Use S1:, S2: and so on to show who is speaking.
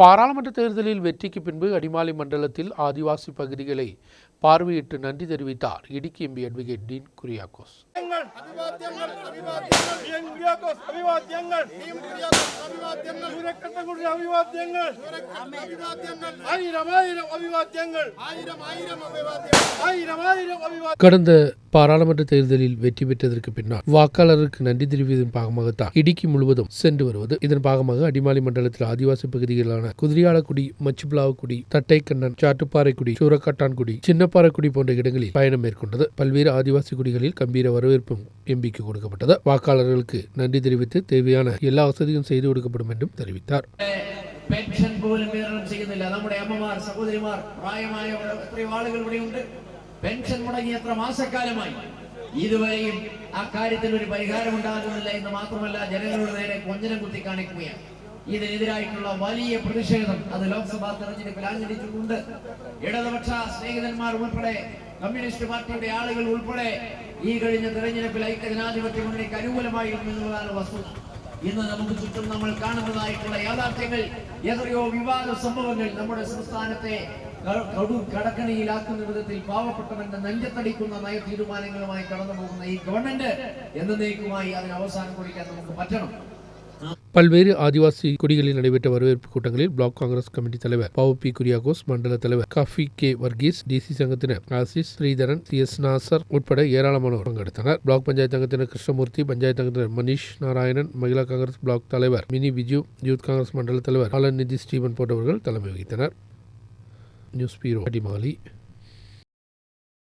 S1: பாராளுமன்ற தேர்தலில் வெற்றிக்கு பின்பு அடிமாலி மண்டலத்தில் ஆதிவாசி பகுதிகளை பார்வையிட்டு நன்றி தெரிவித்தார் இடுக்கி எம்பி அட்வொகேட் டீன் குரியாக்கோஸ். கடந்த பாராளுமன்ற தேர்தலில் வெற்றி பெற்றதற்கு பின்னால் வாக்காளருக்கு நன்றி தெரிவிப்பதன் பாகமாகத்தான் இடுக்கி முழுவதும் சென்று வருவது. இதன் பாகமாக அடிமாலி மண்டலத்தில் ஆதிவாசி பகுதிகளான குதிரியாளக்குடி, மச்சுப்பிலாவுக்குடி, தட்டைக்கண்ணன், சாட்டுப்பாறைக்குடி, சூரக்காட்டான்குடி, சின்னப்பாறைக்குடி போன்ற இடங்களில் பயணம் மேற்கொண்டது. பல்வேறு ஆதிவாசி குடிகளில் கம்பீர வரவேற்பும் எம்பிக்கு கொடுக்கப்பட்டது. வாக்காளர்களுக்கு நன்றி தெரிவித்து தேவையான எல்லா வசதியும் செய்து കൊടുக்கப்படும் என்றும் தெரிவித்தார்.
S2: പെൻഷൻ പോലും വിതരണം ചെയ്യുന്നില്ല. നമ്മുടെ അമ്മമാർ, സഹോദരിമാർ, പ്രായമായ എത്രയോ ആളുകൾ ഇവിടെയുണ്ട്. പെൻഷൻ മുടങ്ങി എത്ര മാസക്കാലമായി. ഇതുവരെയും ആ കാര്യത്തിൽ ഒരു പരിഹാരം ഉണ്ടാകുന്നില്ല എന്ന് മാത്രമല്ല, ജനങ്ങളുടെ നേരെ കൊഞ്ഞനം കുത്തി കാണിക്കുകയാണ്. ഇതിനെതിരായിട്ടുള്ള വലിയ പ്രതിഷേധം അത് ലോക്സഭാ തെരഞ്ഞെടുപ്പിൽ ആചരിച്ചിട്ടുണ്ട്. ഇടതുപക്ഷ സ്നേഹിതന്മാർ ഉൾപ്പെടെ, കമ്മ്യൂണിസ്റ്റ് പാർട്ടിയുടെ ആളുകൾ ഉൾപ്പെടെ ഈ കഴിഞ്ഞ തെരഞ്ഞെടുപ്പിൽ ഐക്യജനാധിപത്യ മുന്നണിക്ക് അനുകൂലമായിരുന്നു എന്നുള്ളതാണ് വസ്തുത. ഇന്ന് നമുക്ക് ചുറ്റും നമ്മൾ കാണുന്നതായിട്ടുള്ള യാഥാർത്ഥ്യങ്ങൾ, എത്രയോ വിവാദ സംഭവങ്ങൾ നമ്മുടെ സംസ്ഥാനത്തെ കടക്കണിയിലാക്കുന്ന വിധത്തിൽ പാവപ്പെട്ടവന്റെ നെഞ്ചത്തടിക്കുന്ന നയ തീരുമാനങ്ങളുമായി കടന്നു പോകുന്ന ഈ ഗവൺമെന്റ് എന്നേക്കുമായി അതിന് അവസാനം കുറിക്കാൻ നമുക്ക് പറ്റണം.
S1: பல்வேறு ஆதிவாசி குடிகளில் நடைபெற்ற வரவேற்பு கூட்டங்களில் பிளாக் காங்கிரஸ் கமிட்டி தலைவர் பி குரியாகோஸ், மண்டல தலைவர் காஃபி கே வர்கீஸ், டிசி சங்கத்தினர் ஆசிஸ், ஸ்ரீதரன், CS நாசர் உட்பட ஏராளமானோர் பங்கெடுத்தனர். பிளாக் பஞ்சாயத்து அங்கத்தினர் கிருஷ்ணமூர்த்தி, பஞ்சாயத்து அங்கத்தினர் மணிஷ் நாராயணன், மகிழா காங்கிரஸ் பிளாக் தலைவர் மினி விஜு, யூத் காங்கிரஸ் மண்டல தலைவர் ஆலன் நிதி ஸ்டீவன் போன்றவர்கள் தலைமை வகித்தனர். நியூஸ் பீரோ அடிமாலி.